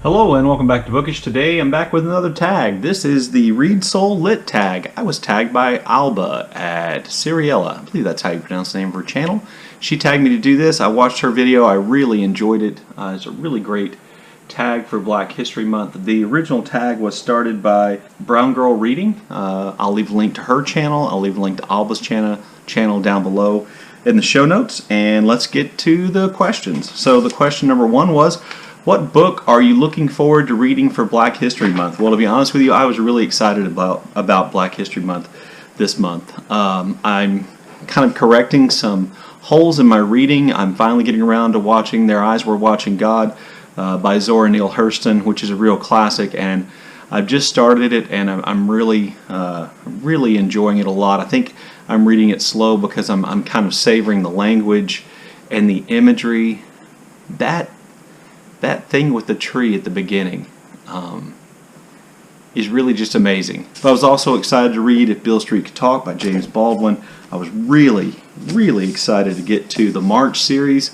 Hello and welcome back to Bookish. Today I'm back with another tag. This is the ReadSoulLit Tag. I was tagged by Alba at Seriela. I believe that's how you pronounce the name of her channel. She tagged me to do this. I watched her video. I really enjoyed it. It's a really great tag for Black History Month. The original tag was started by Brown Girl Reading. I'll leave a link to her channel. I'll leave a link to Alba's channel down below in the show notes. And let's get to the questions. So the question number one was, what book are you looking forward to reading for Black History Month? Well, to be honest with you, I was really excited about Black History Month this month. I'm kind of correcting some holes in my reading. I'm finally getting around to watching Their Eyes Were Watching God by Zora Neale Hurston, which is a real classic, and I've just started it, and I'm really enjoying it a lot. I think I'm reading it slow because I'm kind of savoring the language and the imagery. That thing with the tree at the beginning is really just amazing. But I was also excited to read If Beale Street Could Talk by James Baldwin. I was really excited to get to the March series,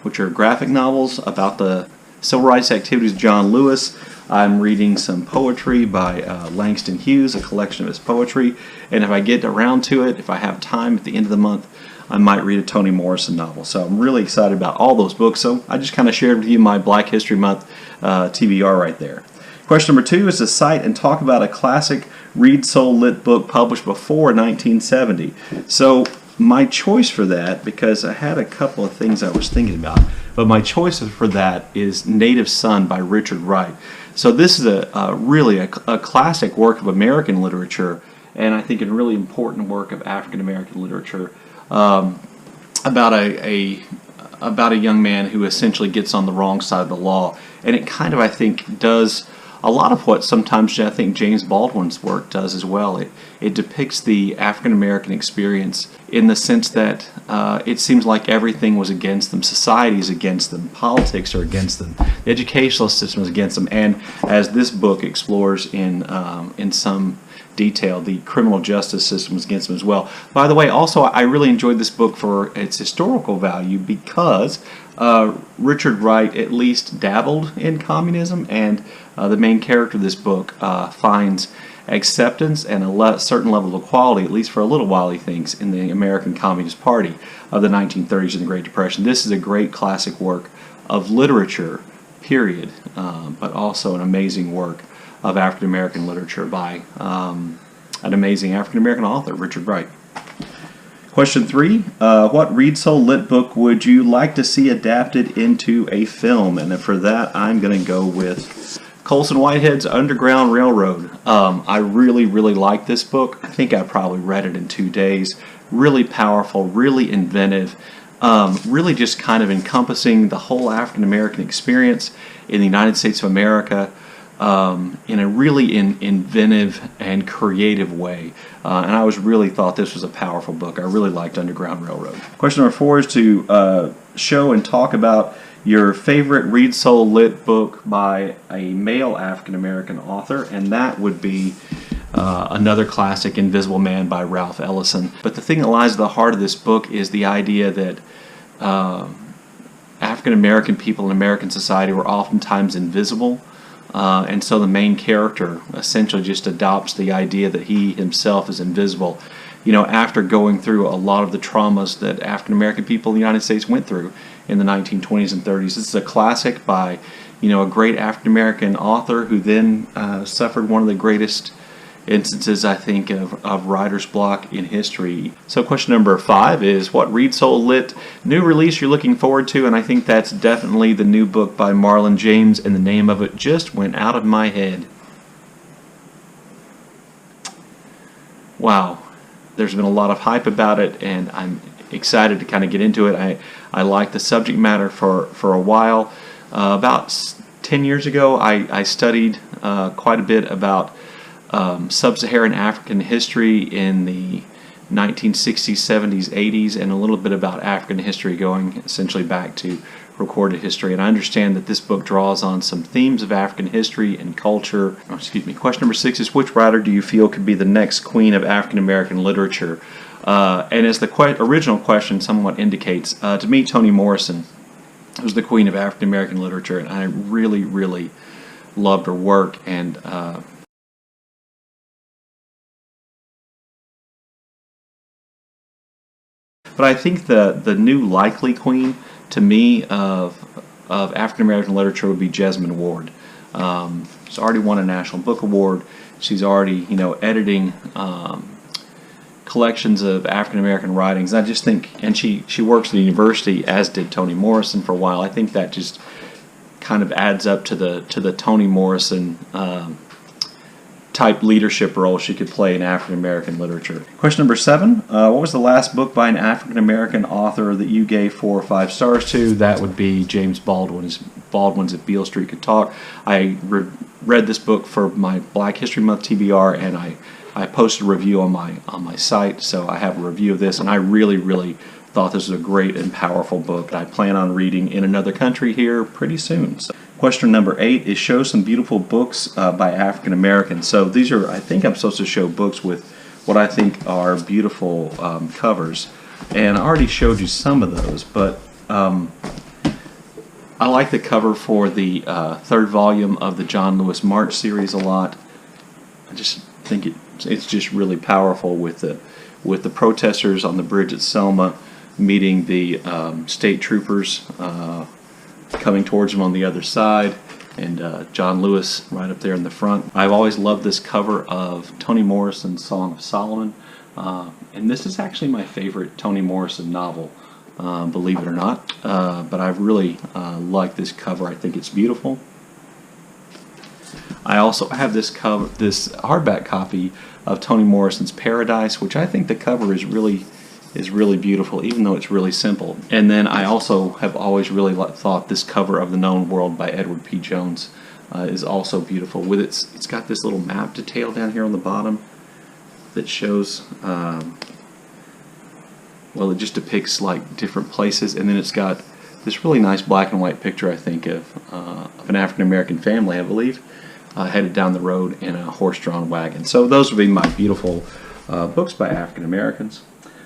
which are graphic novels about the civil rights activities of John Lewis. I'm reading some poetry by Langston Hughes, a collection of his poetry. And if I get around to it, if I have time at the end of the month, I might read a Toni Morrison novel. So I'm really excited about all those books. So I just kind of shared with you my Black History Month TBR right there. Question number two is to cite and talk about a classic ReadSoulLit book published before 1970. So my choice for that, because I had a couple of things I was thinking about, but my choice for that is Native Son by Richard Wright. So this is really a classic work of American literature, and I think a really important work of African American literature. About a young man who essentially gets on the wrong side of the law, and it kind of, I think, does a lot of what sometimes I think James Baldwin's work does as well. It depicts the African American experience in the sense that it seems like everything was against them. Society is against them. Politics are against them. The educational system is against them. And as this book explores in some detail, the criminal justice system is against them as well. By the way, also I really enjoyed this book for its historical value because Richard Wright at least dabbled in communism, and the main character of this book finds acceptance and a certain level of equality, at least for a little while, he thinks, in the American Communist Party of the 1930s and the Great Depression. This is a great classic work of literature, period, but also an amazing work of African American literature by an amazing African American author, Richard Wright. Question three, what ReadSoulLit book would you like to see adapted into a film? And for that, I'm going to go with Colson Whitehead's Underground Railroad. I really like this book. I think I probably read it in 2 days. Really powerful, really inventive, really just kind of encompassing the whole African American experience in the United States of America in a really inventive and creative way. And I really thought this was a powerful book. I really liked Underground Railroad. Question number four is to show and talk about your favorite ReadSoulLit book by a male African American author, and that would be another classic, Invisible Man by Ralph Ellison. But the thing that lies at the heart of this book is the idea that African American people in American society were oftentimes invisible. And so the main character essentially just adopts the idea that he himself is invisible, after going through a lot of the traumas that African American people in the United States went through in the 1920s and 30s. This is a classic by, a great African American author who then suffered one of the greatest instances, I think, of writer's block in history. So question number five is, what ReadSoulLit new release you're looking forward to? And I think that's definitely the new book by Marlon James, and the name of it just went out of my head. Wow. There's been a lot of hype about it, and I'm excited to kind of get into it. I like the subject matter for a while. About 10 years ago, I studied quite a bit about sub-Saharan African history in the 1960s, 70s, 80s, and a little bit about African history going essentially back to recorded history. And I understand that this book draws on some themes of African history and culture. Question number six is, which writer do you feel could be the next queen of African American literature? And as the original question somewhat indicates, to me, Toni Morrison was the queen of African American literature, and I really, really loved her work. And but I think the new likely queen to me of African American literature would be Jesmyn Ward. She's already won a National Book Award. She's already, editing collections of African American writings. I just think, and she works at the university, as did Toni Morrison for a while. I think that just kind of adds up to the Toni Morrison type leadership role she could play in African American literature. Question number 7. What was the last book by an African American author that you gave 4 or 5 stars to? That would be James Baldwin's If Beale Street Could Talk. I read this book for my Black History Month TBR, and I posted a review on my site, so I have a review of this, and I really, really thought this was a great and powerful book. I plan on reading In Another Country here pretty soon. So, question number 8 is show some beautiful books by African Americans. So these are, I think I'm supposed to show books with what I think are beautiful covers, and I already showed you some of those, but I like the cover for the 3rd volume of the John Lewis March series a lot. I just think it's just really powerful with the protesters on the bridge at Selma meeting the state troopers coming towards them on the other side, and John Lewis right up there in the front. I've always loved this cover of Toni Morrison's Song of Solomon, and this is actually my favorite Toni Morrison novel, believe it or not, but I've really liked this cover. I think it's beautiful. I also have this hardback copy of Toni Morrison's Paradise, which I think the cover is really beautiful, even though it's really simple. And then I also have always really thought this cover of The Known World by Edward P. Jones is also beautiful. With it's got this little map detail down here on the bottom that shows, well, it just depicts like different places, and then it's got this really nice black and white picture, I think, of an African American family, I believe, headed down the road in a horse-drawn wagon. So those would be my beautiful books by African Americans.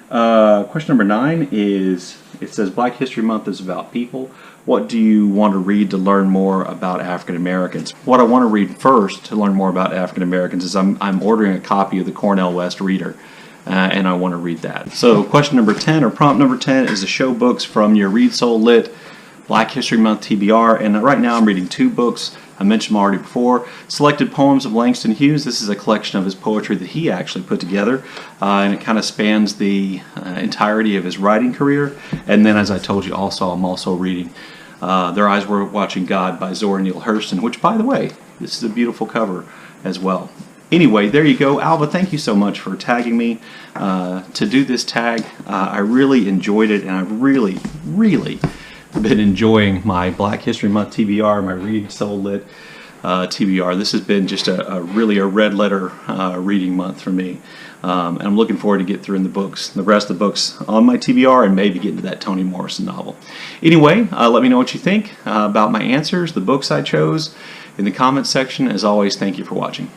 Question number 9 is, it says Black History Month is about people. What do you want to read to learn more about African Americans? What I want to read first to learn more about African Americans is I'm ordering a copy of the Cornell West Reader, and I want to read that. So question number 10, or prompt number 10, is to show books from your ReadSoulLit Black History Month TBR, and right now I'm reading 2 books. I mentioned them already before. Selected Poems of Langston Hughes. This is a collection of his poetry that he actually put together, and it kind of spans the entirety of his writing career. And then, as I told you, I'm also reading Their Eyes Were Watching God by Zora Neale Hurston, which, by the way, this is a beautiful cover as well. Anyway, there you go. Alba, thank you so much for tagging me to do this tag. I really enjoyed it, and I've really, really been enjoying my Black History Month TBR, my ReadSoulLit TBR. This has been just a really a red letter reading month for me, and I'm looking forward to get through the rest of the books on my TBR, and maybe get into that Toni Morrison novel. Anyway, let me know what you think about my answers, the books I chose, in the comments section. As always, thank you for watching.